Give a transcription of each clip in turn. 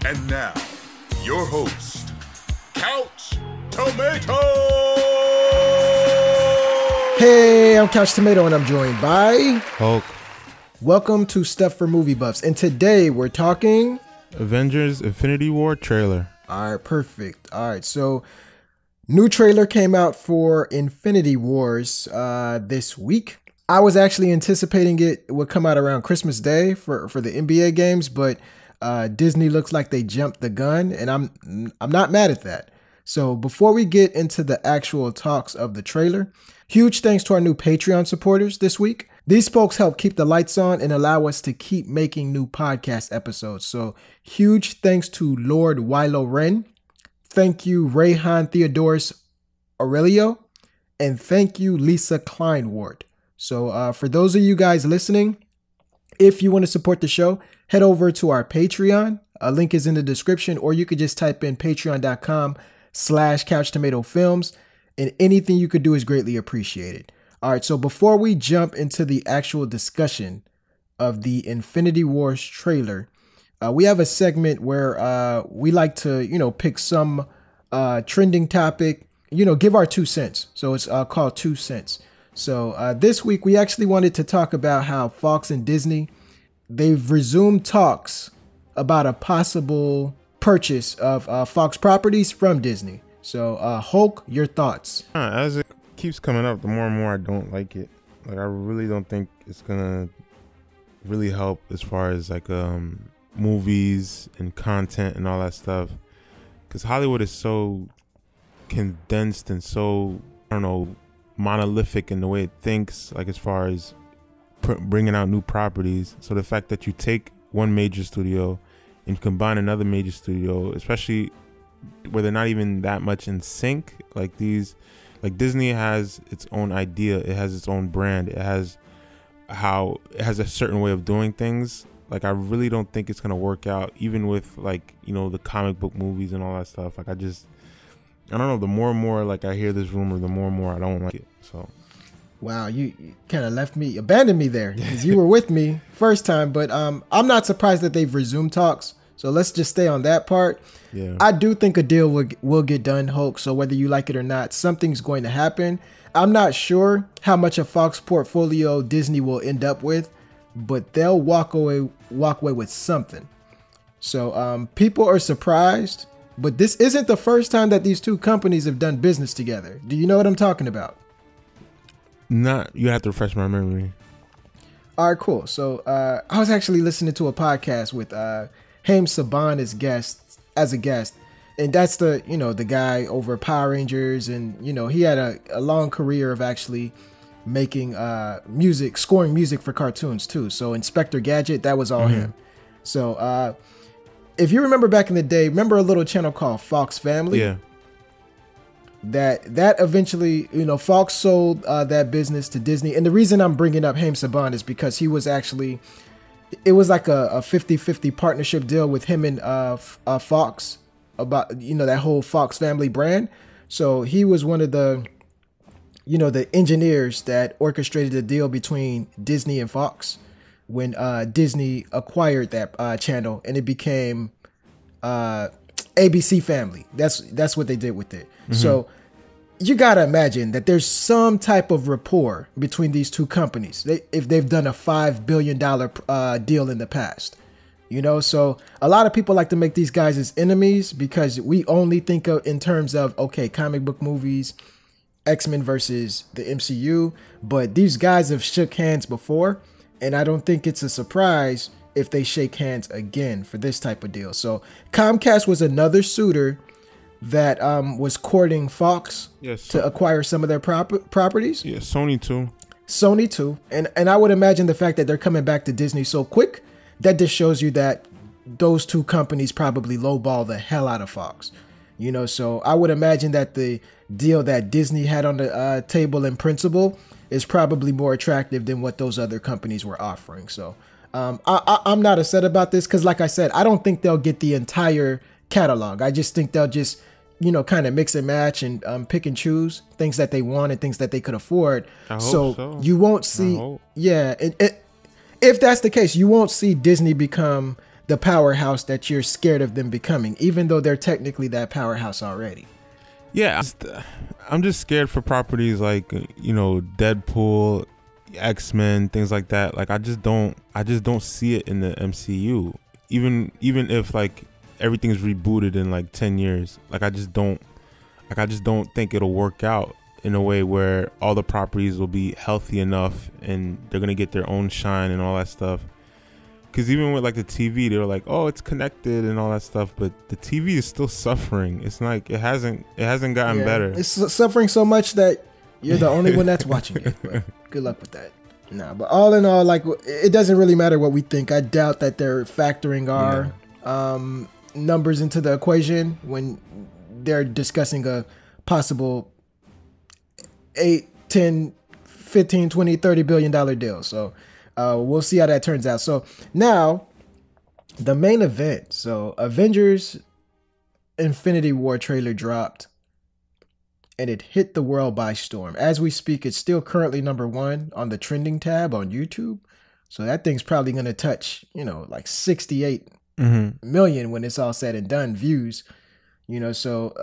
And now, your host, Couch Tomato! Hey, I'm Couch Tomato and I'm joined by... Hulk. Welcome to Stuff for Movie Buffs. And today we're talking... Avengers Infinity War trailer. Alright, perfect. Alright, so new trailer came out for Infinity Wars this week. I was actually anticipating it would come out around Christmas Day for the NBA games, but Disney looks like they jumped the gun, and I'm not mad at that. So before we get into the actual talks of the trailer, huge thanks to our new Patreon supporters this week. These folks help keep the lights on and allow us to keep making new podcast episodes. So huge thanks to Lord Wilo Wren. Thank you, Rayhan Theodorus Aurelio. And thank you, Lisa Kleinward. So for those of you guys listening, if you want to support the show, head over to our Patreon. A link is in the description, or you could just type in patreon.com/couchtomatofilms, and anything you could do is greatly appreciated. All right, so before we jump into the actual discussion of the Infinity Wars trailer, we have a segment where we like to, pick some trending topic, give our 2 cents. So it's called 2 cents. So this week we actually wanted to talk about how Fox and Disney, they've resumed talks about a possible purchase of Fox properties from Disney. So Hulk, your thoughts? As it keeps coming up, the more and more I don't like it. Like, I really don't think it's gonna really help as far as like movies and content and all that stuff, because Hollywood is so condensed and so, I don't know, monolithic in the way it thinks, like as far as bringing out new properties. So the fact that you take one major studio and you combine another major studio, especially where they're not even that much in sync, like Disney has its own idea, it has its own brand, it has a certain way of doing things. Like, I really don't think it's gonna work out, even with the comic book movies and all that stuff. Like, I don't know, the more and more like I hear this rumor, the more and more I don't like it. So wow, you kind of abandoned me there, because you were with me first time. But I'm not surprised that they've resumed talks. So let's just stay on that part. Yeah, I do think a deal will get done, Hulk. So whether you like it or not, something's going to happen. I'm not sure how much of Fox portfolio Disney will end up with, but they'll walk away with something. So people are surprised. But this isn't the first time that these two companies have done business together. Do you know what I'm talking about? You have to refresh my memory. All right, cool. So I was actually listening to a podcast with Haim Saban as a guest. And that's the guy over Power Rangers. And, he had a long career of actually making scoring music for cartoons too. So Inspector Gadget, that was all him. So if you remember back in the day, remember a little channel called Fox Family? Yeah. That eventually, Fox sold that business to Disney. And the reason I'm bringing up Haim Saban is because he was actually, it was like a 50-50 partnership deal with him and Fox about, that whole Fox Family brand. So he was one of the engineers that orchestrated the deal between Disney and Fox when Disney acquired that channel, and it became ABC Family. That's what they did with it. So you gotta imagine that there's some type of rapport between these two companies if they've done a $5 billion deal in the past. So a lot of people like to make these guys as enemies because we only think of in terms of, okay, comic book movies, X-Men versus the MCU, but these guys have shook hands before. And I don't think it's a surprise if they shake hands again for this type of deal. So Comcast was another suitor that was courting Fox to acquire some of their properties. Yeah, Sony too. And I would imagine the fact that they're coming back to Disney so quick, that just shows you that those two companies probably lowball the hell out of Fox. So I would imagine that the deal that Disney had on the table in principle is probably more attractive than what those other companies were offering. So I'm not upset about this because, like I said, I don't think they'll get the entire catalog. I just think they'll just, kind of mix and match and pick and choose things that they want and things that they could afford. I hope so. You won't see, if that's the case, you won't see Disney become the powerhouse that you're scared of them becoming, even though they're technically that powerhouse already. Yeah, I'm just scared for properties like, you know, Deadpool, X-Men, things like that. Like I just don't see it in the MCU. Even if like everything's rebooted in like 10 years, like I just don't think it'll work out in a way where all the properties will be healthy enough and they're gonna get their own shine and all that stuff. Because even with like the TV, they were like, oh, it's connected and all that stuff, but the TV is still suffering. It's like it hasn't gotten better. It's suffering so much that you're the only one that's watching it. But good luck with that. Nah, but all in all, like, it doesn't really matter what we think. I doubt that they're factoring our numbers into the equation when they're discussing a possible 8, 10, 15, 20, $30 billion deal. So we'll see how that turns out. So now the main event. So Avengers Infinity War trailer dropped and it hit the world by storm. As we speak, it's still currently #1 on the trending tab on YouTube. So that thing's probably going to touch, you know, like 68 million when it's all said and done views. You know, so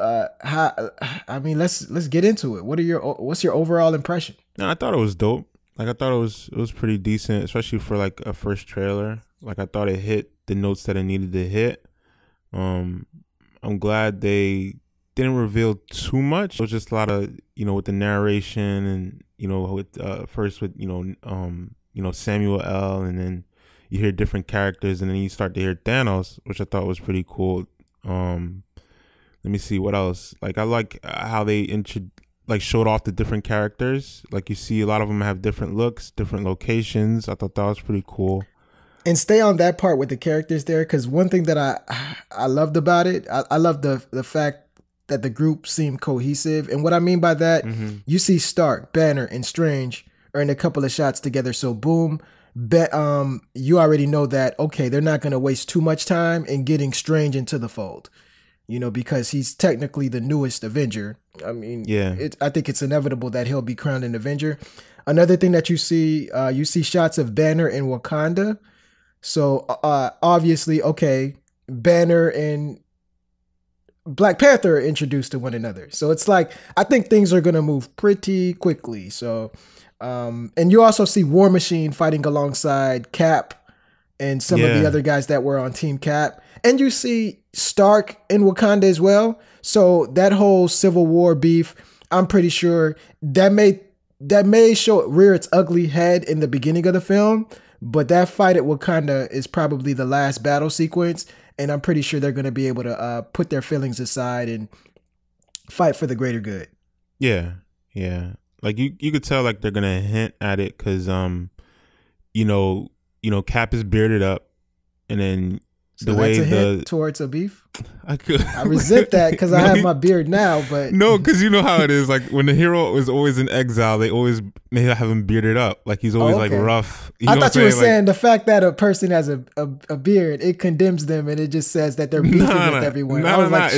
let's get into it. What's your overall impression? No, I thought it was dope. Like I thought it was pretty decent, especially for like a first trailer. Like I thought it hit the notes that it needed to hit. I'm glad they didn't reveal too much. It was just a lot of, you know, with the narration and, you know, with first with, you know, Samuel L. and then you hear different characters and then you start to hear Thanos, which I thought was pretty cool. Let me see what else. Like I like how they showed off the different characters. Like you see a lot of them have different looks, different locations. I thought that was pretty cool. And stay on that part with the characters there, because one thing that I loved about it, I love the fact that the group seemed cohesive. And what I mean by that, you see Stark, Banner, and Strange are in a couple of shots together. So boom, you already know that, okay, they're not going to waste too much time in getting Strange into the fold. You know, because he's technically the newest Avenger. I mean, I think it's inevitable that he'll be crowned an Avenger. Another thing that you see shots of Banner in Wakanda. So obviously, okay, Banner and Black Panther are introduced to one another. So it's like, I think things are going to move pretty quickly. So, and you also see War Machine fighting alongside Cap and some of the other guys that were on Team Cap. And you see Stark in Wakanda as well. So that whole Civil War beef, I'm pretty sure that may rear its ugly head in the beginning of the film. But that fight at Wakanda is probably the last battle sequence. And I'm pretty sure they're going to be able to put their feelings aside and fight for the greater good. Yeah. Yeah. Like you could tell like they're going to hint at it because, you know, Cap is bearded up and then so the way that's a hint towards a beef. I resent that because I have my beard now, but no, because you know how it is. Like when the hero is always in exile, they have him bearded up. Like he's always like rough. I thought you were saying the fact that a person has a beard, it condemns them, and it just says that they're beefing with everyone. I was like,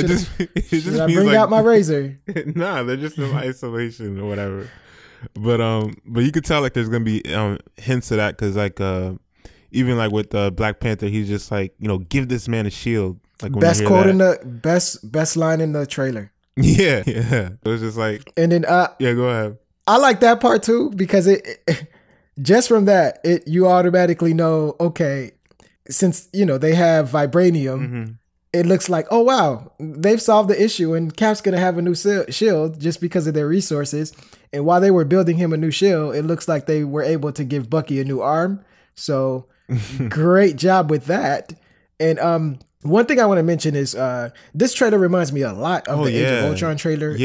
should I bring out my razor? Nah, they're just in isolation or whatever. But you could tell like there's gonna be hints of that because like even like with Black Panther, he's just like, you know, give this man a shield. Like best quote in the best line in the trailer. Yeah. It was just like, and then yeah, go ahead. I like that part too because it just from that you automatically know, okay, since you know they have vibranium, it looks like, oh wow, they've solved the issue and Cap's gonna have a new shield just because of their resources. And while they were building him a new shield, it looks like they were able to give Bucky a new arm. So great job with that. And one thing I want to mention is this trailer reminds me a lot of the Age of Ultron trailer.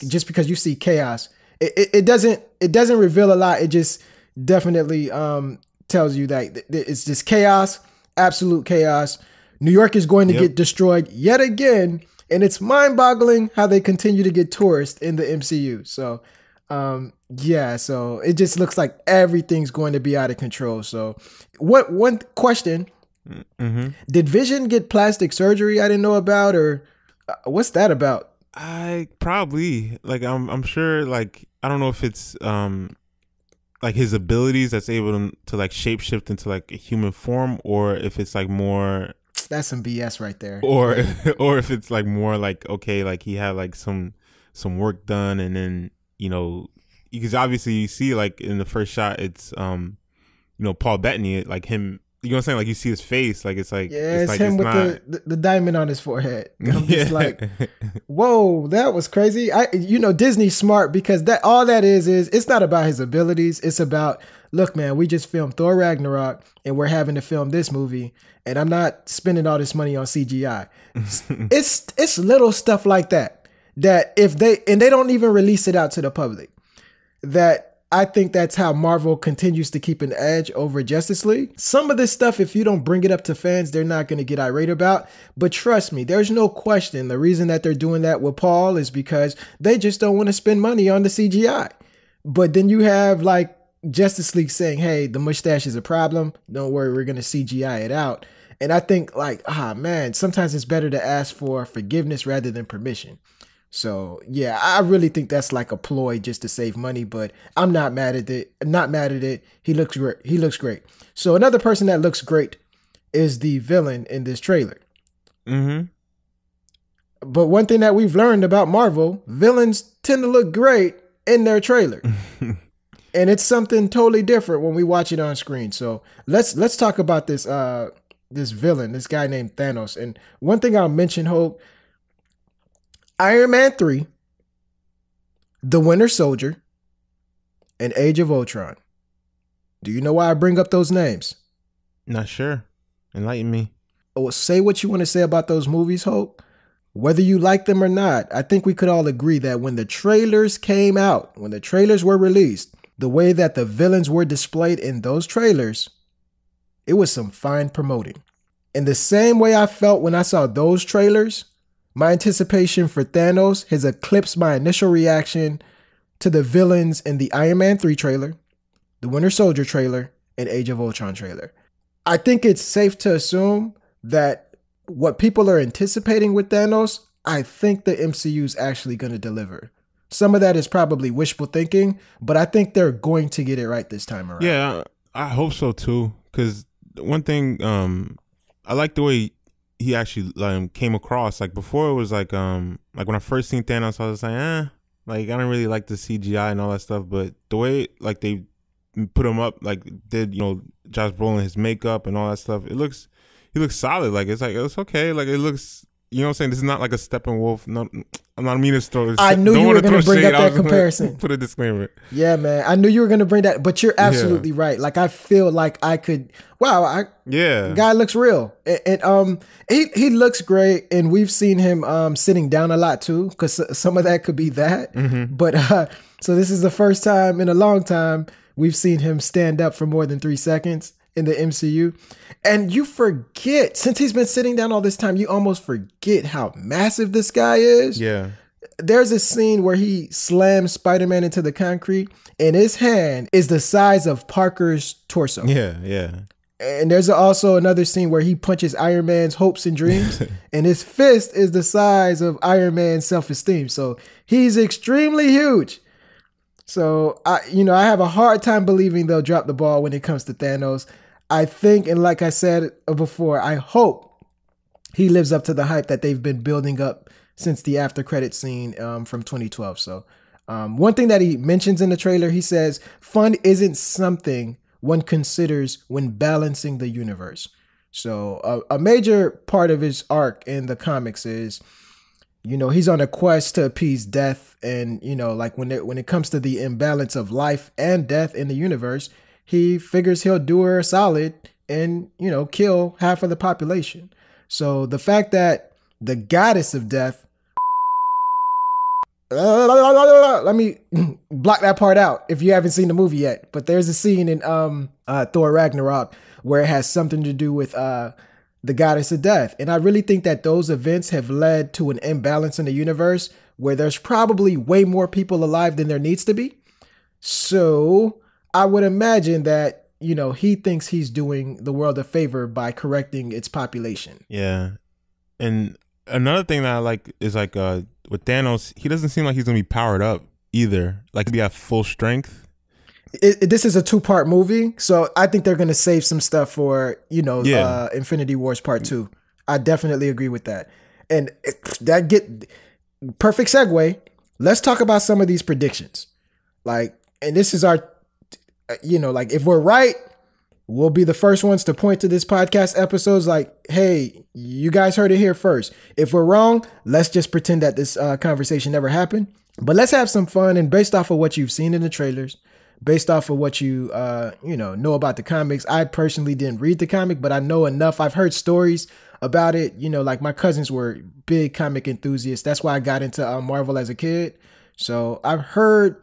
Just because you see chaos. It doesn't reveal a lot. It just definitely tells you that it's just chaos, absolute chaos. New York is going to get destroyed yet again. And it's mind-boggling how they continue to get tourists in the MCU. So so it just looks like everything's going to be out of control. So one question, did Vision get plastic surgery I didn't know about, or what's that about? I probably, like, I'm sure, like, I don't know if it's like his abilities that's able to like shapeshift into like a human form, or if it's like more. That's some BS right there. Or or if it's like more like, okay, like he had like some work done, and then, you know, because obviously you see like in the first shot it's you know, Paul Bettany, like him, you know what I'm saying, like you see his face, like it's like, yeah, it's like, him it's with not, the diamond on his forehead. I'm just like, whoa, that was crazy. You know, Disney's smart, because that all that is it's not about his abilities. It's about, look, man, we just filmed Thor Ragnarok and we're having to film this movie, and I'm not spending all this money on CGI. It's little stuff like that if they don't even release it out to the public, that I think that's how Marvel continues to keep an edge over Justice League. Some of this stuff, if you don't bring it up to fans, they're not going to get irate about. But trust me, there's no question the reason that they're doing that with Paul is because they just don't want to spend money on the CGI. But then you have like Justice League saying, hey, the mustache is a problem. Don't worry, we're going to CGI it out. And I think like, man, sometimes it's better to ask for forgiveness rather than permission. So yeah, I really think that's like a ploy just to save money, but I'm not mad at it. He looks great. He looks great. So another person that looks great is the villain in this trailer. Mm-hmm. But one thing that we've learned about Marvel, villains tend to look great in their trailer. And it's something totally different when we watch it on screen. So let's talk about this this villain, this guy named Thanos. And one thing I'll mention, Hope, Iron Man 3, The Winter Soldier, and Age of Ultron. Do you know why I bring up those names? Not sure. Enlighten me. Oh, say what you want to say about those movies, Hope. Whether you like them or not, I think we could all agree that when the trailers came out, when the trailers were released, the way that the villains were displayed in those trailers, it was some fine promoting. In the same way I felt when I saw those trailers, my anticipation for Thanos has eclipsed my initial reaction to the villains in the Iron Man 3 trailer, the Winter Soldier trailer, and Age of Ultron trailer. I think it's safe to assume that what people are anticipating with Thanos, I think the MCU is actually going to deliver. Some of that is probably wishful thinking, but I think they're going to get it right this time around. Yeah, I hope so too. Because one thing, I like the way he actually came across. Like before, it was like when I first seen Thanos, I was like, like I don't really like the CGI and all that stuff. But the way like they put him up, like did, you know, Josh Brolin, his makeup and all that stuff, he looks solid. Like it's okay. Like it looks, you know what I'm saying? This is not like a Steppenwolf. No, I'm not meaning to throw. I knew you were going to bring up that comparison. Put a disclaimer. Yeah, man. I knew you were going to bring that, but you're absolutely right. Like I feel like I could. Wow. Guy looks real, and he looks great, and we've seen him sitting down a lot too, because some of that could be that. Mm-hmm. But so this is the first time in a long time we've seen him stand up for more than 3 seconds in the MCU. And you forget, since he's been sitting down all this time, you almost forget how massive this guy is. Yeah. There's a scene where he slams Spider-Man into the concrete and his hand is the size of Parker's torso. Yeah, yeah. And there's also another scene where he punches Iron Man's hopes and dreams and his fist is the size of Iron Man's self-esteem. So he's extremely huge. So I have a hard time believing they'll drop the ball when it comes to Thanos. I think, and like I said before, I hope he lives up to the hype that they've been building up since the after credit scene from 2012. So one thing that he mentions in the trailer, he says, fun isn't something one considers when balancing the universe. So a major part of his arc in the comics is, you know, he's on a quest to appease death. And, you know, like when it comes to the imbalance of life and death in the universe, he figures he'll do her a solid and, you know, kill half of the population. So the fact that the goddess of death, let me block that part out if you haven't seen the movie yet. But there's a scene in Thor Ragnarok where it has something to do with the goddess of death. And I really think that those events have led to an imbalance in the universe where there's probably way more people alive than there needs to be. So I would imagine that, you know, he thinks he's doing the world a favor by correcting its population. Yeah. And another thing that I like is like with Thanos, he doesn't seem like he's going to be powered up either. Like to be at full strength. this is a 2-part movie, so I think they're gonna save some stuff for Infinity Wars Part 2. I definitely agree with that. And perfect segue. Let's talk about some of these predictions. Like, and this is our, like, if we're right, we'll be the first ones to point to this podcast episodes like, hey, you guys heard it here first. If we're wrong, let's just pretend that this conversation never happened. But let's have some fun. And based off of what you've seen in the trailers, based off of what you know about the comics, I personally didn't read the comic, but I know enough. I've heard stories about it. Like my cousins were big comic enthusiasts. That's why I got into Marvel as a kid. So I've heard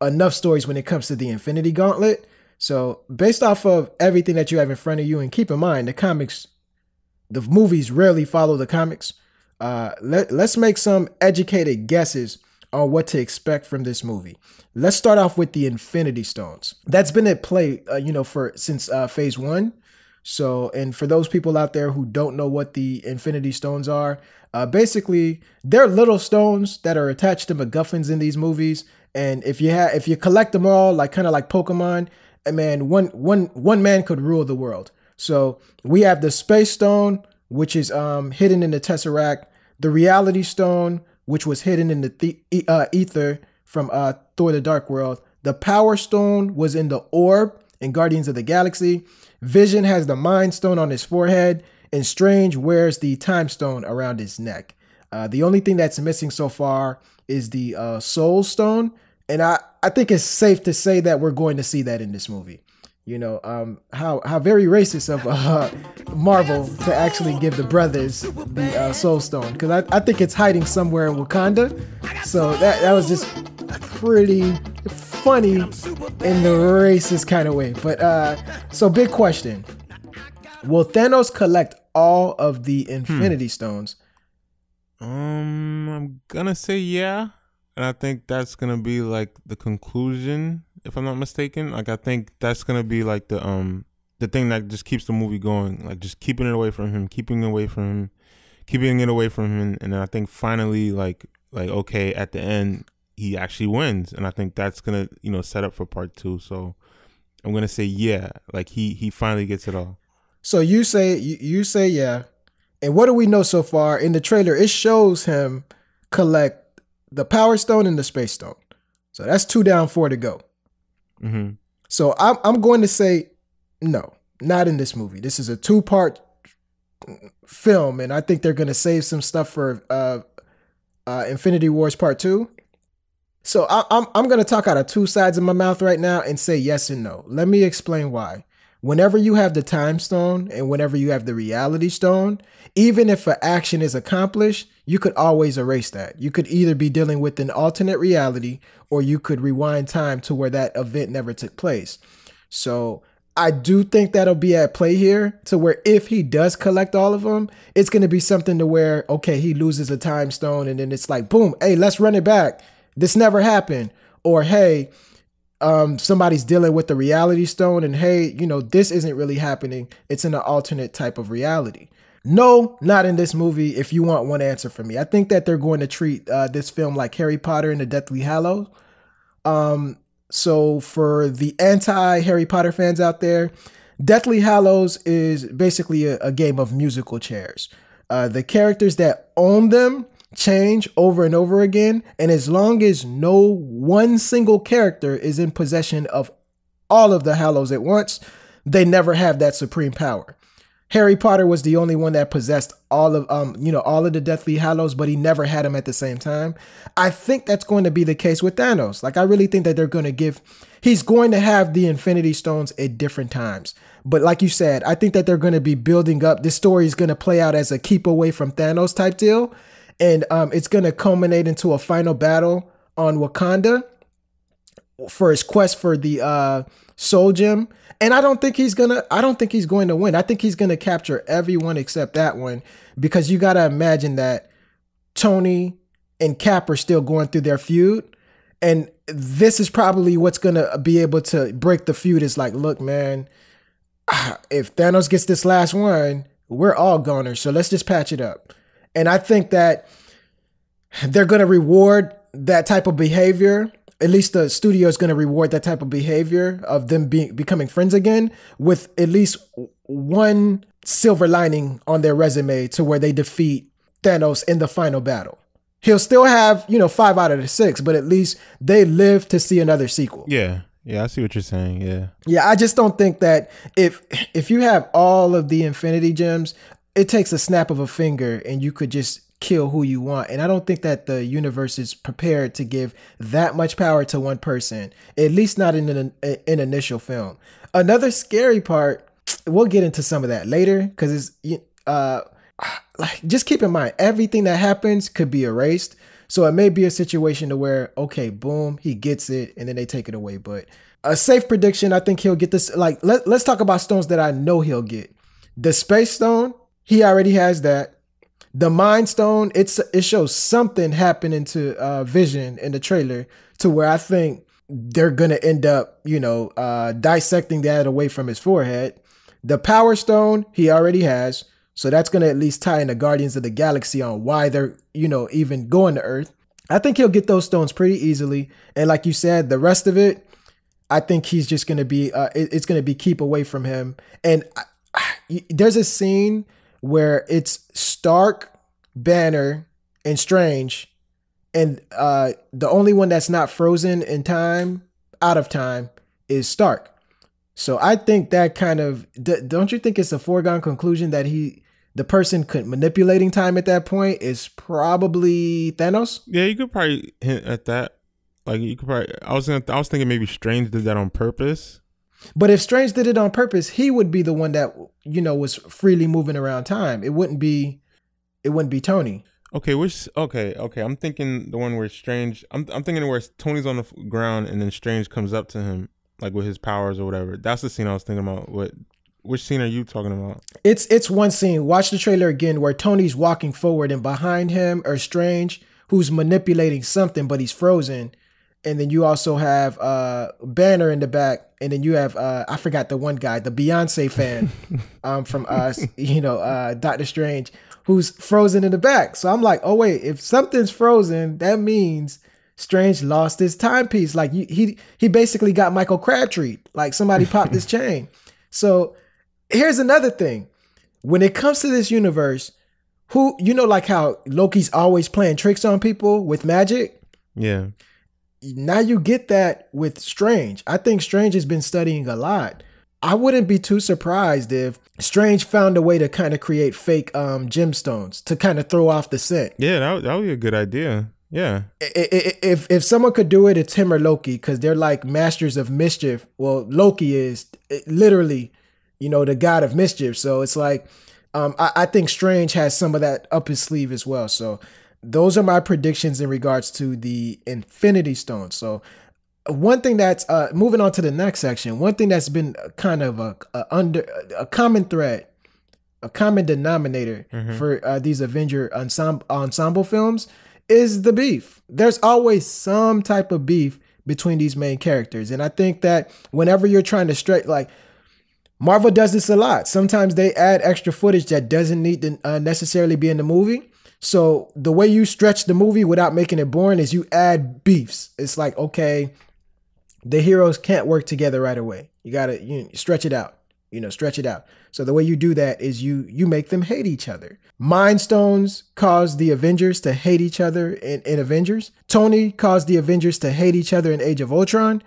enough stories when it comes to the Infinity Gauntlet. So based off of everything that you have in front of you, and keep in mind, the movies rarely follow the comics. Let's make some educated guesses on what to expect from this movie. Let's start off with the Infinity Stones. That's been at play, since Phase 1. So, and for those people out there who don't know what the Infinity Stones are, basically they're little stones that are attached to MacGuffins in these movies. And if you collect them all, like kind of like Pokemon, man, one man could rule the world. So we have the Space Stone, which is hidden in the Tesseract, the Reality Stone, which was hidden in the Ether from Thor: The Dark World. The Power Stone was in the Orb in Guardians of the Galaxy. Vision has the Mind Stone on his forehead, and Strange wears the Time Stone around his neck. The only thing that's missing so far is the Soul Stone, and I think it's safe to say that we're going to see that in this movie. How very racist of Marvel to actually give the brothers the Soul Stone, because I think it's hiding somewhere in Wakanda. So that was just pretty funny in the racist kind of way. But so big question: will Thanos collect all of the Infinity Stones? I'm gonna say yeah, and I think that's gonna be like the conclusion, if I'm not mistaken. Like, I think that's gonna be like the thing that just keeps the movie going, like just keeping it away from him, keeping it away from him, and then I think finally, like okay, at the end he actually wins, and I think that's gonna set up for Part 2. So I'm gonna say yeah, like he finally gets it all. So you say yeah, and what do we know so far in the trailer? It shows him collect the Power Stone and the Space Stone. So that's 2 down, 4 to go. Mm-hmm. So I'm going to say no, not in this movie. This is a 2-part film, and I think they're going to save some stuff for Infinity Wars Part 2. So I'm going to talk out of 2 sides of my mouth right now and say yes and no. Let me explain why. Whenever you have the Time Stone and whenever you have the Reality Stone, even if an action is accomplished, you could always erase that. You could either be dealing with an alternate reality, or you could rewind time to where that event never took place. So I do think that'll be at play here, to where if he does collect all of them, it's going to be something to where, okay, he loses a Time Stone and then it's like, boom, hey, let's run it back. This never happened. Or, hey, somebody's dealing with the Reality Stone and, hey, this isn't really happening. It's in an alternate type of reality. No, not in this movie, if you want one answer from me. I think that they're going to treat this film like Harry Potter and the Deathly Hallows. So for the anti-Harry Potter fans out there, Deathly Hallows is basically a game of musical chairs. The characters that own them change over and over again, and as long as no one single character is in possession of all of the Hallows at once, they never have that supreme power. Harry Potter was the only one that possessed all of all of the Deathly Hallows, but he never had them at the same time. I think that's going to be the case with Thanos. Like, I really think that he's going to have the Infinity Stones at different times. But like you said, I think that they're going to be building up. This story is going to play out as a keep away from Thanos type deal. And it's going to culminate into a final battle on Wakanda for his quest for the Soul Gem. And I don't think he's going to win. I think he's going to capture everyone except that one, because you got to imagine that Tony and Cap are still going through their feud. And this is probably what's going to be able to break the feud. Is like, look, man, if Thanos gets this last one, we're all goners. So let's just patch it up. And I think that they're going to reward that type of behavior. at least the studio is going to reward that type of behavior of them becoming friends again with at least one silver lining on their resume to where they defeat Thanos in the final battle. He'll still have, 5 out of the 6, but at least they live to see another sequel. Yeah. Yeah, I see what you're saying. Yeah. Yeah, I just don't think that if you have all of the Infinity Gems, it takes a snap of a finger and you could just kill who you want. And I don't think that the universe is prepared to give that much power to one person, at least not in an initial film. Another scary part, we'll get into some of that later, because it's just keep in mind, everything that happens could be erased. So it may be a situation to where, okay, boom, he gets it, and then they take it away. But a safe prediction, I think he'll get this. Like, let's talk about stones that I know he'll get. The Space Stone, he already has that. The Mind Stone, it shows something happening to Vision in the trailer to where I think they're going to end up, dissecting that away from his forehead. The Power Stone, he already has. So that's going to at least tie into Guardians of the Galaxy on why they're, even going to Earth. I think he'll get those stones pretty easily. And like you said, the rest of it, I think he's just going to be, it's going to be keep away from him. And there's a scene where it's Stark, Banner, and Strange. And the only one that's not frozen in time, out of time, is Stark. So I think that kind of, don't you think it's a foregone conclusion that the person manipulating time at that point is probably Thanos? Yeah, you could probably hint at that. Like you could probably, I was thinking maybe Strange did that on purpose. But if Strange did it on purpose, he would be the one that, was freely moving around time. It wouldn't be Tony. Okay, okay. I'm thinking the one where Strange, I'm thinking where Tony's on the ground and then Strange comes up to him, like with his powers or whatever. That's the scene I was thinking about. Which scene are you talking about? It's one scene. Watch the trailer again where Tony's walking forward and behind him are Strange, who's manipulating something, but he's frozen. And then you also have Banner in the back. And then you have, I forgot the one guy, the Beyonce fan from Doctor Strange, who's frozen in the back. So I'm like, oh, wait, if something's frozen, that means Strange lost his timepiece. Like he basically got Michael Crabtree. Like somebody popped his chain. So here's another thing. When it comes to this universe, like how Loki's always playing tricks on people with magic? Yeah. Now you get that with Strange. I think Strange has been studying a lot. I wouldn't be too surprised if Strange found a way to kind of create fake gemstones to kind of throw off the scent. Yeah, that would be a good idea. Yeah. If someone could do it, it's him or Loki, because they're like masters of mischief. Well, Loki is literally, the god of mischief. So it's like, I think Strange has some of that up his sleeve as well. So those are my predictions in regards to the Infinity Stones. So one thing that's moving on to the next section, one thing that's been kind of a common thread, a common denominator for these Avenger ensemble films is the beef. There's always some type of beef between these main characters. And I think that whenever you're trying to stretch, like Marvel does this a lot. Sometimes they add extra footage that doesn't need to necessarily be in the movie. So the way you stretch the movie without making it boring is you add beefs. It's like, okay, the heroes can't work together right away. You got to stretch it out, stretch it out. So the way you do that is you make them hate each other. Mind Stones caused the Avengers to hate each other in Avengers. Tony caused the Avengers to hate each other in Age of Ultron.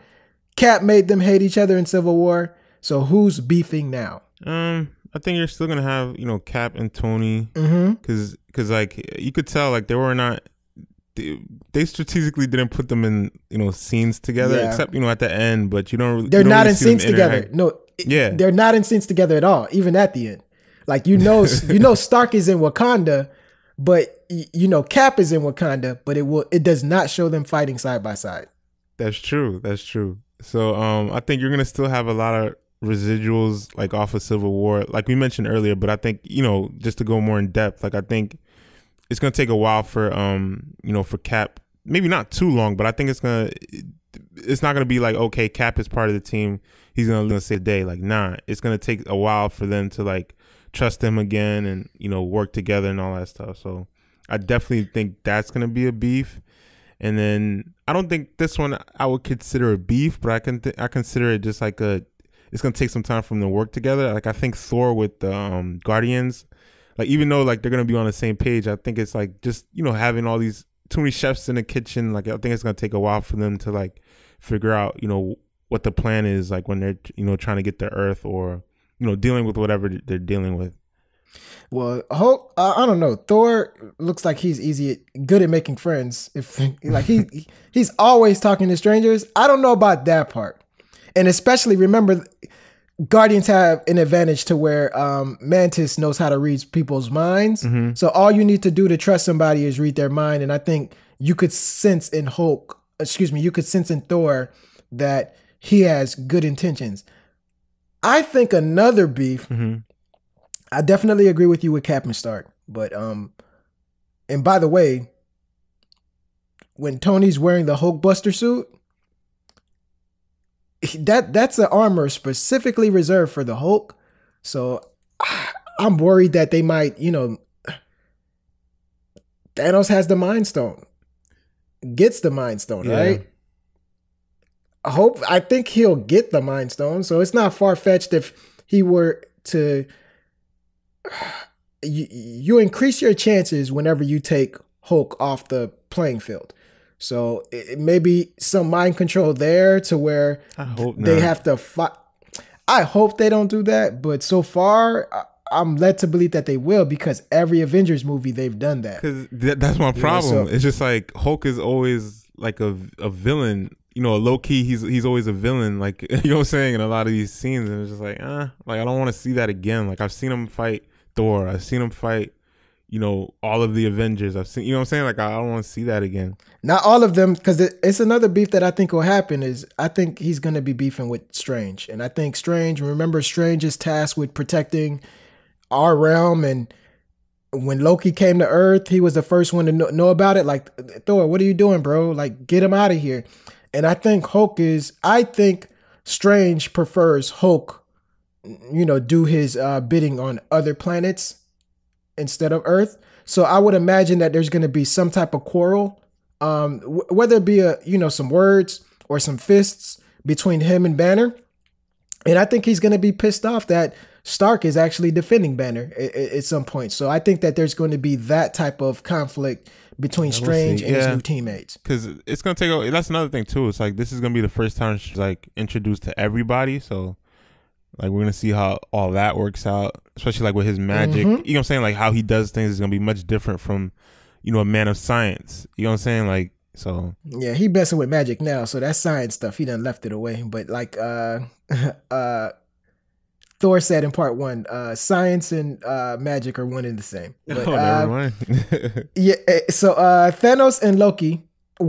Cap made them hate each other in Civil War. So who's beefing now? I think you're still gonna have Cap and Tony, because like you could tell like they strategically didn't put them in scenes together, except at the end. But they're not really in scenes together. No, they're not in scenes together at all. Even at the end, like Stark is in Wakanda, but Cap is in Wakanda, but it does not show them fighting side by side. That's true. So I think you're gonna still have a lot of residuals like off of Civil War, like we mentioned earlier. But I think just to go more in depth, like I think it's gonna take a while for for Cap, maybe not too long, but I think it's not gonna be like, okay, Cap is part of the team, he's gonna say a day. Like, nah, it's gonna take a while for them to like trust him again and work together and all that stuff. So I definitely think that's gonna be a beef. And then I don't think this one I would consider a beef, but I consider it just like it's gonna take some time for them to work together. Like I think Thor with the Guardians, like even though like they're gonna be on the same page, I think it's like just having all these too many chefs in the kitchen. Like I think it's gonna take a while for them to like figure out what the plan is, like when they're trying to get to Earth or dealing with whatever they're dealing with. Well, Hulk, I don't know. Thor looks like he's good at making friends. If like he's always talking to strangers. I don't know about that part. And especially remember, Guardians have an advantage to where Mantis knows how to read people's minds. Mm-hmm. So all you need to do to trust somebody is read their mind. And I think you could sense in Thor that he has good intentions. I think another beef. Mm-hmm. I definitely agree with you with Captain Stark, but and by the way, when Tony's wearing the Hulkbuster suit, that's an armor specifically reserved for the Hulk. So I'm worried that they might, Thanos has the Mind Stone, gets the Mind Stone, right? I think he'll get the Mind Stone, so it's not far fetched if he were to. You increase your chances whenever you take Hulk off the playing field. So it may be some mind control there to where they have to fight. I hope they don't do that, but so far I'm led to believe that they will, because every Avengers movie they've done that. Because that's my problem. It's just like Hulk is always like a villain. Low key, he's always a villain. Like what I'm saying, in a lot of these scenes, and it's just like I don't want to see that again. Like I've seen him fight Thor. I've seen him fight, all of the Avengers. I've seen, what I'm saying? Like, I don't want to see that again. Not all of them, because it's another beef that I think will happen is I think he's going to be beefing with Strange. And I think Strange is tasked with protecting our realm. And when Loki came to Earth, he was the first one to know about it. Like, Thor, what are you doing, bro? Like, get him out of here. And I think Strange prefers Hulk do his bidding on other planets instead of Earth. So I would imagine that there's going to be some type of quarrel, whether it be some words or some fists between him and Banner. And I think he's going to be pissed off that Stark is actually defending Banner at some point. So I think that there's going to be that type of conflict between Strange and his new teammates. Because it's going to take. That's another thing too. It's like this is going to be the first time she's like introduced to everybody. So. Like, we're going to see how all that works out, especially, like, with his magic. Mm-hmm. You know what I'm saying? Like, how he does things is going to be much different from, a man of science. You know what I'm saying? Like, so. Yeah, he messing with magic now, so that science stuff, he done left it away. But, like, Thor said in part 1, science and magic are one and the same. But, never mind. Yeah, so Thanos and Loki,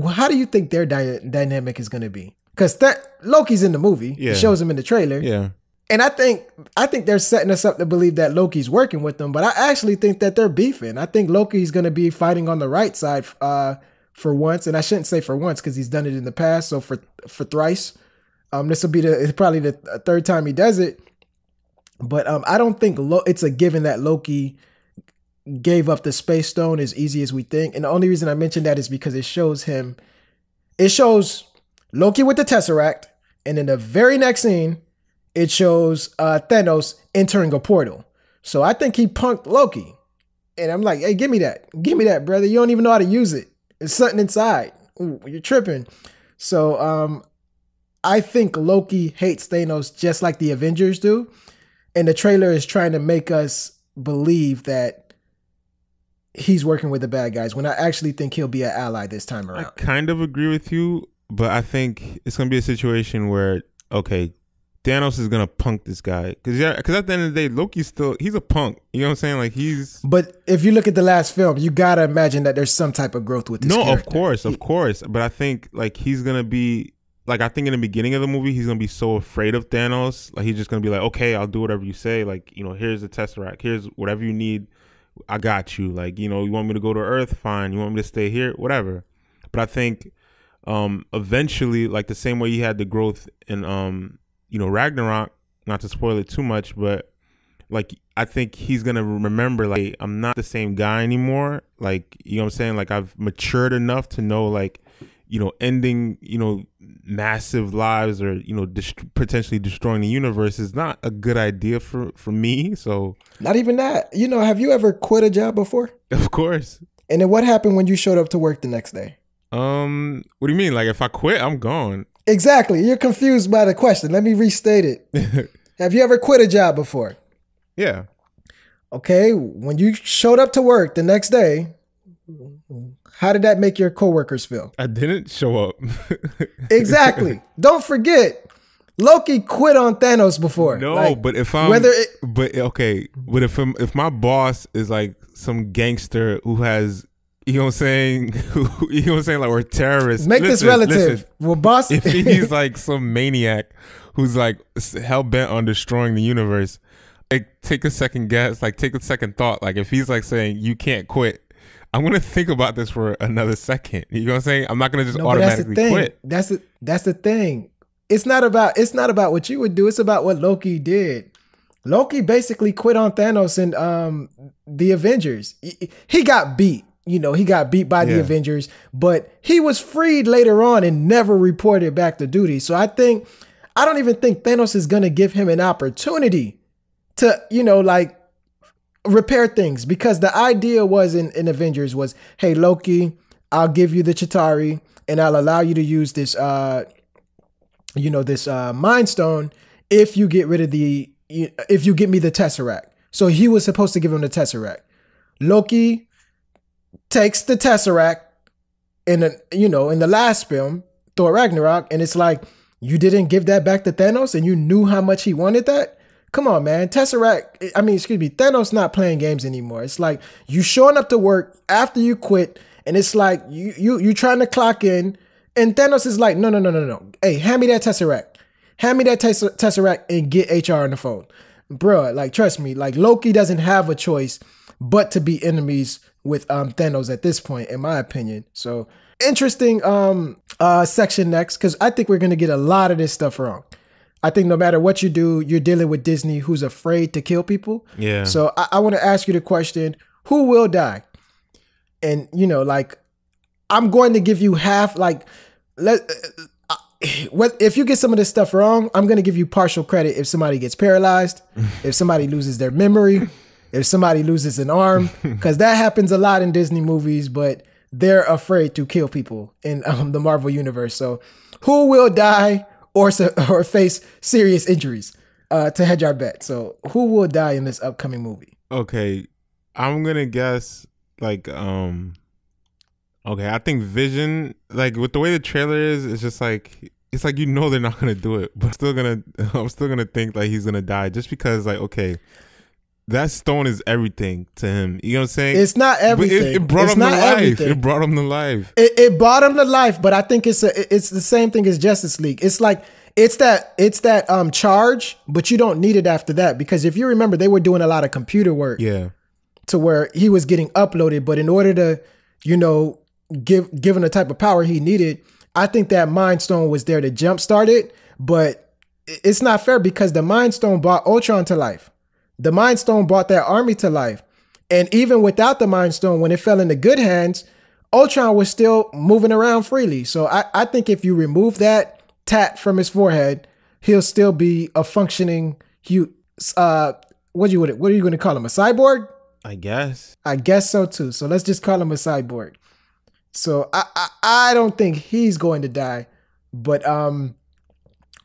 how do you think their dynamic is going to be? Because Loki's in the movie. Yeah. It shows him in the trailer. Yeah. And I think they're setting us up to believe that Loki's working with them, but I actually think that they're beefing. I think Loki's going to be fighting on the right side for once, and I shouldn't say for once because he's done it in the past. So for thrice, this will be probably the third time he does it. But I don't think it's a given that Loki gave up the Space Stone as easy as we think. And the only reason I mention that is because it shows Loki with the Tesseract, and in the very next scene, it shows Thanos entering a portal. So I think he punked Loki. And I'm like, hey, give me that. Give me that, brother. You don't even know how to use it. There's something inside. Ooh, you're tripping. So I think Loki hates Thanos just like the Avengers do. And the trailer is trying to make us believe that he's working with the bad guys when I actually think he'll be an ally this time around. I kind of agree with you, but I think it's going to be a situation where, okay, Thanos is gonna punk this guy because at the end of the day, Loki's he's a punk. You know what I'm saying? Like But if you look at the last film, you gotta imagine that there's some type of growth with this character. Of course. But I think like he's gonna be like, I think in the beginning of the movie, he's gonna be so afraid of Thanos. Like he's just gonna be like, okay, I'll do whatever you say. Like, here's the Tesseract. Here's whatever you need. I got you. Like, you want me to go to Earth? Fine. You want me to stay here? Whatever. But I think eventually, like the same way he had the growth in Ragnarok, not to spoil it too much, but like I think he's gonna remember, like, I'm not the same guy anymore. Like, you know what I'm saying? Like, I've matured enough to know, like, ending, massive lives or, potentially destroying the universe is not a good idea for me. So not even that. Have you ever quit a job before? Of course. And then what happened when you showed up to work the next day? What do you mean? Like if I quit, I'm gone. Exactly. You're confused by the question. Let me restate it. Have you ever quit a job before? Yeah. Okay. When you showed up to work the next day, how did that make your coworkers feel? I didn't show up. Exactly. Don't forget, Loki quit on Thanos before. No, but if if my boss is like some gangster who has, you know what I'm saying, like we're terrorists. Make this relative. Well, boss, if he's like some maniac who's like hell bent on destroying the universe, like take a second guess, like take a second thought. Like if he's like saying you can't quit, I'm gonna think about this for another second. You know what I'm saying? I'm not gonna just automatically quit. That's the thing. It's not about what you would do. It's about what Loki did. Loki basically quit on Thanos in the Avengers. He got beat. He got beat by the Avengers, but he was freed later on and never reported back to duty. So I don't even think Thanos is gonna give him an opportunity to, repair things, because the idea was in Avengers was, hey, Loki, I'll give you the Chitauri and I'll allow you to use this Mind Stone if you get rid of if you get me the Tesseract. So he was supposed to give him the Tesseract. Loki takes the Tesseract in the last film, Thor Ragnarok, and it's like, you didn't give that back to Thanos and you knew how much he wanted that? Come on, man. Thanos not playing games anymore. It's like you showing up to work after you quit, and it's like you trying to clock in, and Thanos is like, no. Hey, hand me that Tesseract. Hand me that Tesseract and get HR on the phone. Bruh, like, trust me, like Loki doesn't have a choice but to be enemies with Thanos at this point, in my opinion. So interesting section next, because I think we're going to get a lot of this stuff wrong. I think no matter what you do, you're dealing with Disney, who's afraid to kill people. Yeah. So I want to ask you the question, who will die? And, I'm going to give you half, if you get some of this stuff wrong, I'm going to give you partial credit if somebody gets paralyzed, if somebody loses their memory, if somebody loses an arm, because that happens a lot in Disney movies, but they're afraid to kill people in the Marvel universe. So who will die or face serious injuries to hedge our bet? So who will die in this upcoming movie? Okay, I'm gonna guess I think Vision, like with the way the trailer is, it's just like, it's like, they're not gonna do it, but I'm still gonna think like he's gonna die, just because that stone is everything to him. You know what I'm saying? It's not everything. It brought him to life. Everything. It brought him to life. It brought him to life, but I think it's the same thing as Justice League. It's like it's that charge, but you don't need it after that, because if you remember, they were doing a lot of computer work. Yeah. To where he was getting uploaded, but in order to, given the type of power he needed, I think that Mind Stone was there to jumpstart it, but it's not fair, because the Mind Stone brought Ultron to life. The Mind Stone brought that army to life. And even without the Mind Stone, when it fell into good hands, Ultron was still moving around freely. So I think if you remove that tat from his forehead, he'll still be a functioning, what are you going to call him? A cyborg? I guess so too. So let's just call him a cyborg. So I don't think he's going to die, but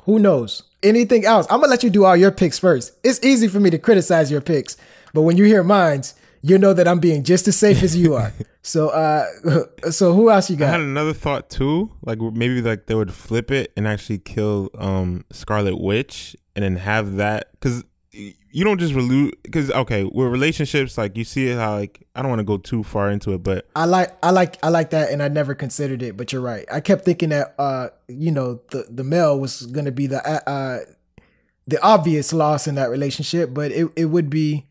who knows? Anything else? I'm gonna let you do all your picks first. It's easy for me to criticize your picks, but when you hear mine, you know that I'm being just as safe as you are. So who else you got? I had another thought too, like maybe like they would flip it and actually kill Scarlet Witch, and then have that, because you don't just because with relationships, like you see it how, like, I don't want to go too far into it, but I like that, and I never considered it, but you're right. I kept thinking that the male was gonna be the obvious loss in that relationship, but it would be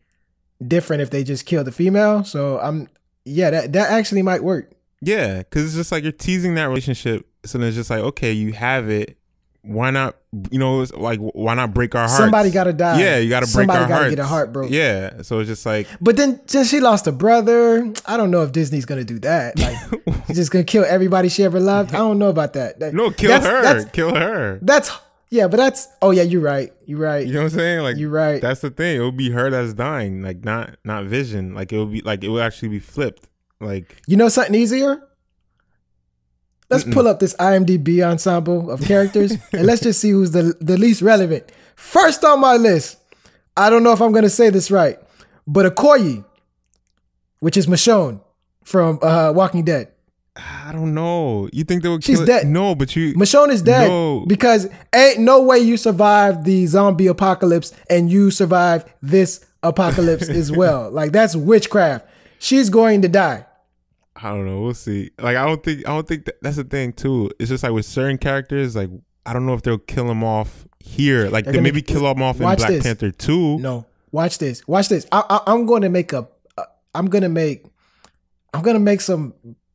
different if they just kill the female. So that actually might work. Yeah, because it's just like you're teasing that relationship, so then it's just like, okay, you have it, why not? You know, it's like why not break our hearts? Somebody gotta die. Yeah, you gotta break our hearts. Somebody gotta get a heart broke. Yeah, so it's just like. But then since she lost a brother, I don't know if Disney's gonna do that. Like, she's just gonna kill everybody she ever loved. I don't know about that. No, kill her. Kill her. Oh yeah, you're right. You're right. You know what I'm saying? Like, you're right. That's the thing. It would be her that's dying, like not Vision. Like it would actually be flipped. Like, you know something easier? Let's pull up this IMDb ensemble of characters and let's just see who's the least relevant. First on my list, I don't know if I'm going to say this right, but Okoye, which is Michonne from Walking Dead. I don't know. You think they would She's kill dead. No, but Michonne is dead. No. Because ain't no way you survive the zombie apocalypse and you survive this apocalypse as well. Like, that's witchcraft. She's going to die. I don't know. We'll see. Like, I don't think that's the thing too. It's just like with certain characters, like I don't know if they'll kill them off here. Like they maybe kill them off in Black Panther 2. No, watch this. Watch this. I'm going to make I'm gonna make some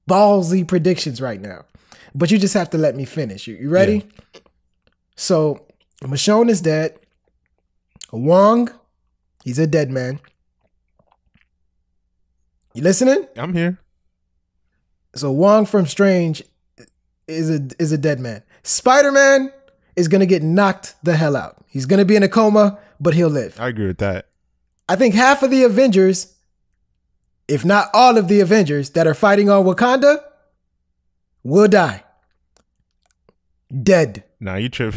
ballsy predictions right now, but you just have to let me finish. You ready? Yeah. So Michonne is dead. Wong, he's a dead man. You listening? I'm here. So Wong from Strange is a dead man. Spider-Man is going to get knocked the hell out. He's going to be in a coma, but he'll live. I agree with that. I think half of the Avengers, if not all of the Avengers that are fighting on Wakanda, will die. Dead. Nah, you trip.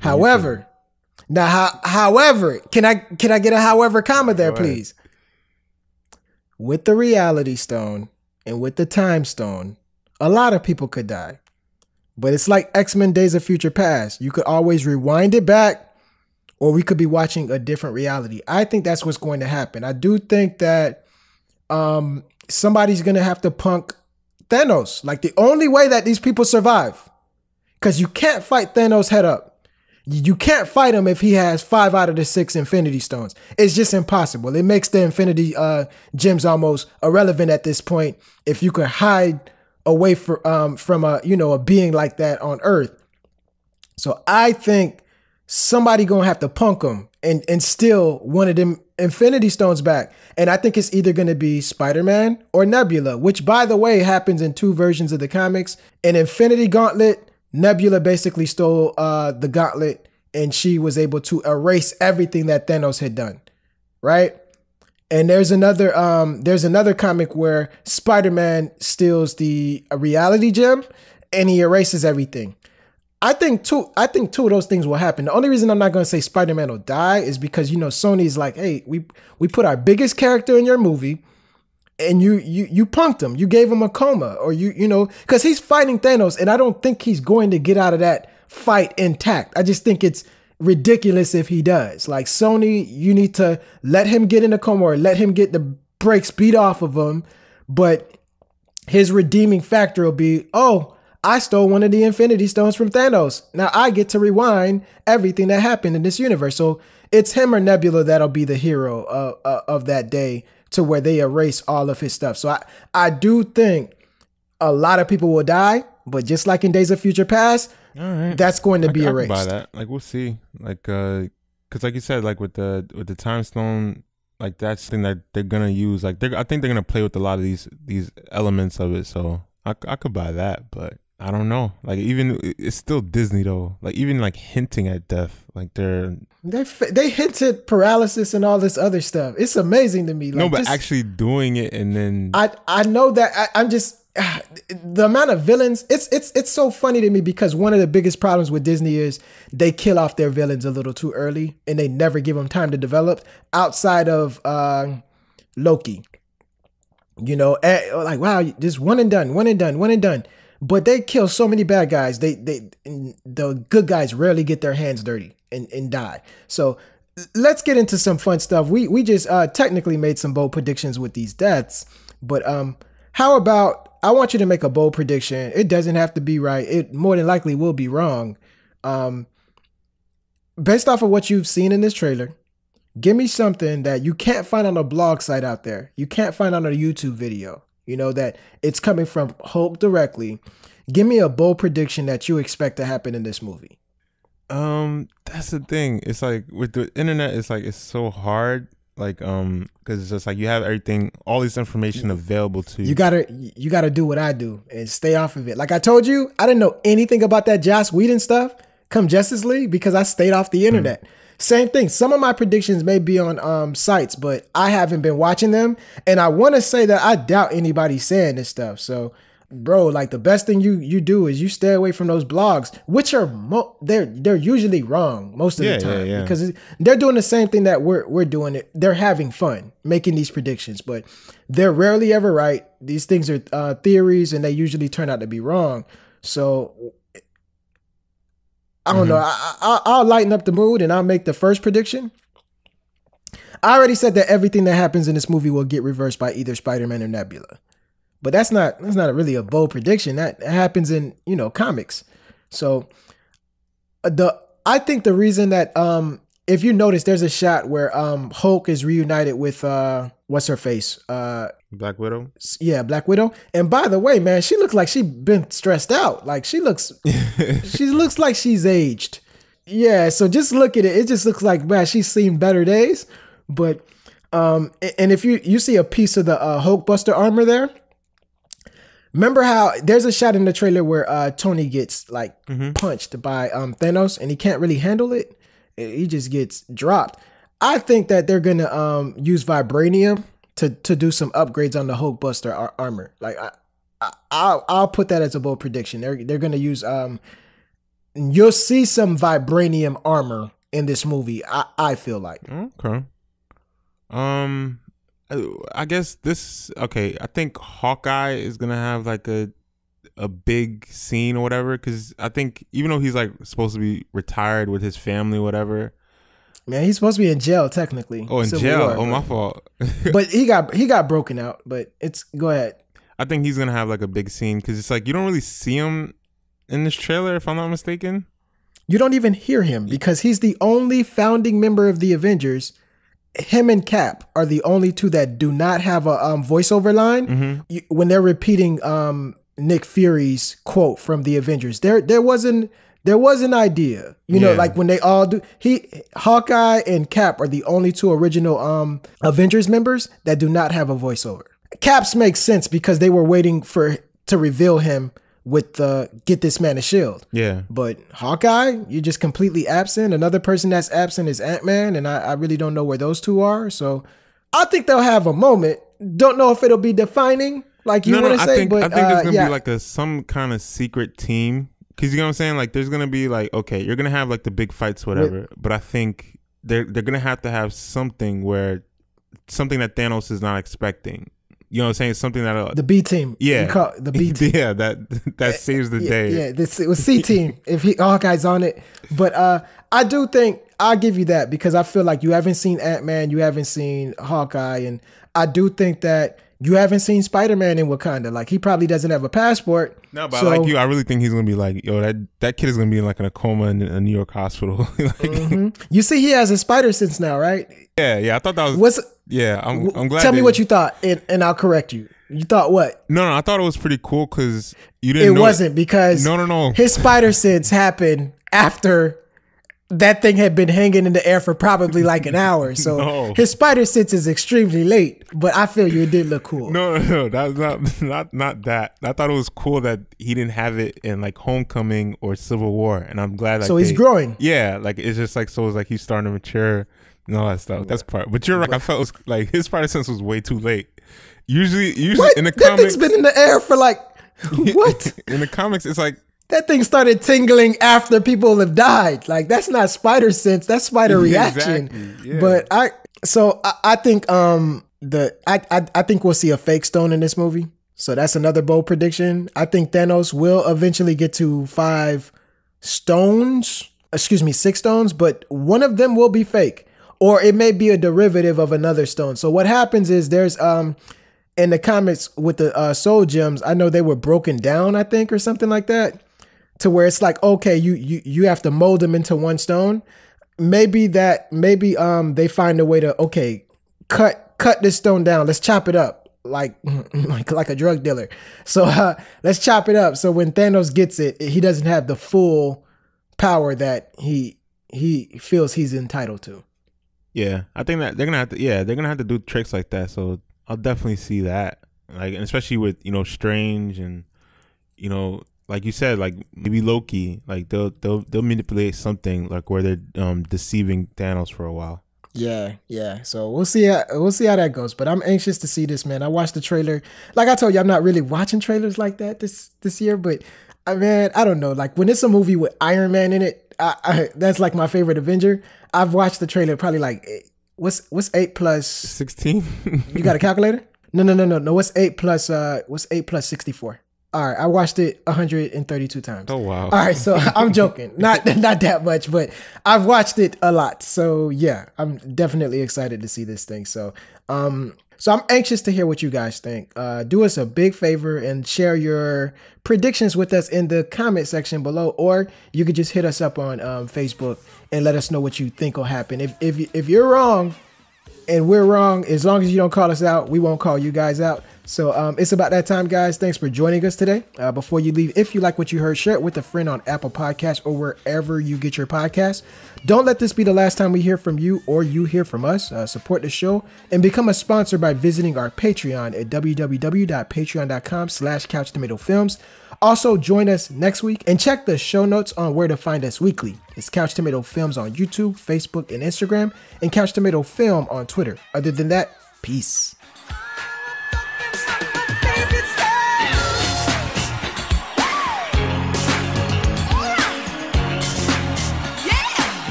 However, can I get a however comma there, please? With the Reality Stone and with the Time Stone, a lot of people could die. But it's like X-Men Days of Future Past. You could always rewind it back, or we could be watching a different reality. I think that's what's going to happen. I do think that somebody's going to have to punk Thanos. Like, the only way that these people survive, because you can't fight Thanos head up. You can't fight him if he has 5 out of the 6 Infinity Stones. It's just impossible. It makes the Infinity Gems almost irrelevant at this point if you could hide away from a being like that on Earth. So I think somebody gonna have to punk him and steal one of them Infinity Stones back. And I think it's either gonna be Spider-Man or Nebula, which, by the way, happens in 2 versions of the comics. In Infinity Gauntlet, Nebula basically stole the gauntlet, and she was able to erase everything that Thanos had done, right? And there's another comic where Spider-Man steals the reality gem, and he erases everything. I think two of those things will happen. The only reason I'm not going to say Spider-Man will die is because, Sony's like, hey, we put our biggest character in your movie, and you punked him. You gave him a coma, or because he's fighting Thanos, and I don't think he's going to get out of that fight intact. I just think it's ridiculous if he does. Like, Sony, you need to let him get in a coma or let him get the brakes beat off of him. But his redeeming factor will be, oh, I stole one of the Infinity Stones from Thanos. Now I get to rewind everything that happened in this universe. So it's him or Nebula that'll be the hero of that day, to where they erase all of his stuff. So I do think a lot of people will die, but just like in Days of Future Past, all right, that's going to be erased. I can buy that. Like, we'll see. Like, because like you said, like with the Time Stone, like that's something that they're gonna use. Like, I think they're gonna play with a lot of these elements of it. So I could buy that, but I don't know. Like, even it's still Disney though. Like, even like hinting at death, like they hinted paralysis and all this other stuff. It's amazing to me. Like, no, but actually doing it, and then I know that I'm just the amount of villains. It's so funny to me, because one of the biggest problems with Disney is they kill off their villains a little too early, and they never give them time to develop. Outside of Loki, like, wow, just one and done. But they kill so many bad guys. The good guys rarely get their hands dirty and die. So let's get into some fun stuff. We just technically made some bold predictions with these deaths, but how about I want you to make a bold prediction. It doesn't have to be right. It more than likely will be wrong. Based off of what you've seen in this trailer, give me something that you can't find on a blog site out there. You can't find on a YouTube video. That it's coming from Hulk directly. Give me a bold prediction that you expect to happen in this movie. That's the thing. It's like with the internet, it's like it's so hard. Like because it's just like you have everything, all this information available to you. You gotta do what I do and stay off of it. Like I told you, I didn't know anything about that Joss Whedon stuff come Justice League because I stayed off the internet. Same thing. Some of my predictions may be on sites, but I haven't been watching them, and I want to say that I doubt anybody's saying this stuff. So, bro, like the best thing you do is you stay away from those blogs, which are they're usually wrong most of the time because they're doing the same thing that we're doing. It. They're having fun making these predictions, but they're rarely ever right. These things are theories, and they usually turn out to be wrong. So I don't know. I'll lighten up the mood and I'll make the first prediction. I already said that everything that happens in this movie will get reversed by either Spider-Man or Nebula. But that's not really a bold prediction. That happens in, comics. So I think the reason that if you notice there's a shot where Hulk is reunited with what's her face? Black Widow? Yeah, Black Widow. And by the way, man, she looks like she's been stressed out. Like she looks like she's aged. Yeah, so just look at it. It just looks like, man, she's seen better days. But and if you see a piece of the Hulkbuster armor there, remember how there's a shot in the trailer where Tony gets like punched by Thanos and he can't really handle it. He just gets dropped. I think that they're gonna use vibranium to do some upgrades on the Hulkbuster armor. Like I'll put that as a bold prediction. They're gonna use you'll see some vibranium armor in this movie. I feel like. Okay. I guess I think Hawkeye is gonna have like a big scene or whatever, because I think even though he's like supposed to be retired with his family or whatever, man, he's supposed to be in jail technically. Oh, in Civil jail. War, my fault. But he got broken out. But go ahead. I think he's gonna have like a big scene because it's like you don't really see him in this trailer, if I'm not mistaken. You don't even hear him because he's the only founding member of the Avengers. Him and Cap are the only two that do not have a voiceover line when they're repeating Nick Fury's quote from the Avengers. There was an idea, like when they all do. Hawkeye and Cap are the only two original Avengers members that do not have a voiceover. Cap's makes sense because they were waiting to reveal him with the get this man a shield. Yeah. But Hawkeye, you're just completely absent. Another person that's absent is Ant-Man, and I really don't know where those two are. So I think they'll have a moment. Don't know if it'll be defining like you want to say, but I think there's gonna be like some kind of secret team. Because you know what I'm saying? Like there's gonna be like, okay, you're gonna have like the big fights, whatever. But I think they're gonna have to have something that Thanos is not expecting. You know what I'm saying? Something that the B team. Yeah. The B team. Yeah, that saves the day. Yeah, it was C team if Hawkeye's on it. But I do think I'll give you that because I feel like you haven't seen Ant-Man, you haven't seen Hawkeye, and I do think that you haven't seen Spider-Man in Wakanda. Like he probably doesn't have a passport. No, but like you, I really think he's gonna be like, yo, that kid is gonna be like in a coma in a New York hospital. You see, he has a spider sense now, right? Yeah. I thought that was. I'm glad. Tell me what you thought, and I'll correct you. You thought what? No, I thought it was pretty cool because you didn't. It wasn't because no. His spider sense happened after that thing had been hanging in the air for probably like an hour. So his spider sense is extremely late. But I feel you, it did look cool. No, that's not that. I thought it was cool that he didn't have it in like Homecoming or Civil War, and I'm glad. Like, so he's growing. Yeah, like it's just like so. It's like he's starting to mature and all that stuff. That's part. But you're right. I felt it was like his spider sense was way too late. Usually what? In the that comics, thing's been in the air for like what? In the comics, it's like. That thing started tingling after people have died. Like that's not spider sense. That's spider reaction. Exactly. Yeah. But I think I think we'll see a fake stone in this movie. So that's another bold prediction. I think Thanos will eventually get to 6 stones, but one of them will be fake, or it may be a derivative of another stone. So what happens is there's in the comics with the soul gems, I know they were broken down, I think, or something like that. To where it's like, okay, you have to mold them into one stone. Maybe they find a way to cut this stone down. Let's chop it up like a drug dealer. So let's chop it up. So when Thanos gets it, he doesn't have the full power that he feels he's entitled to. Yeah, I think that they're gonna have to do tricks like that. So I'll definitely see that. Like, and especially with Strange and like you said, like maybe Loki, like they'll manipulate something like where they're deceiving Thanos for a while. Yeah. So we'll see how that goes. But I'm anxious to see this, man. I watched the trailer. Like I told you, I'm not really watching trailers like that this year. But man, I don't know. Like when it's a movie with Iron Man in it, that's like my favorite Avenger. I've watched the trailer probably like what's 8 plus 16? You got a calculator? No. What's 8 plus 64? All right, I watched it 132 times. Oh, wow. All right, so I'm joking. Not that much, but I've watched it a lot. So yeah, I'm definitely excited to see this thing. So I'm anxious to hear what you guys think. Do us a big favor and share your predictions with us in the comment section below, or you could just hit us up on Facebook and let us know what you think will happen. If you're wrong and we're wrong, as long as you don't call us out, we won't call you guys out. So it's about that time, guys. Thanks for joining us today. Before you leave, if you like what you heard, share it with a friend on Apple Podcasts or wherever you get your podcasts. Don't let this be the last time we hear from you or you hear from us. Support the show and become a sponsor by visiting our Patreon at www.patreon.com/couchtomatofilms. Also, join us next week and check the show notes on where to find us weekly. It's Couch Tomato Films on YouTube, Facebook, and Instagram, and Couch Tomato Film on Twitter. Other than that, peace.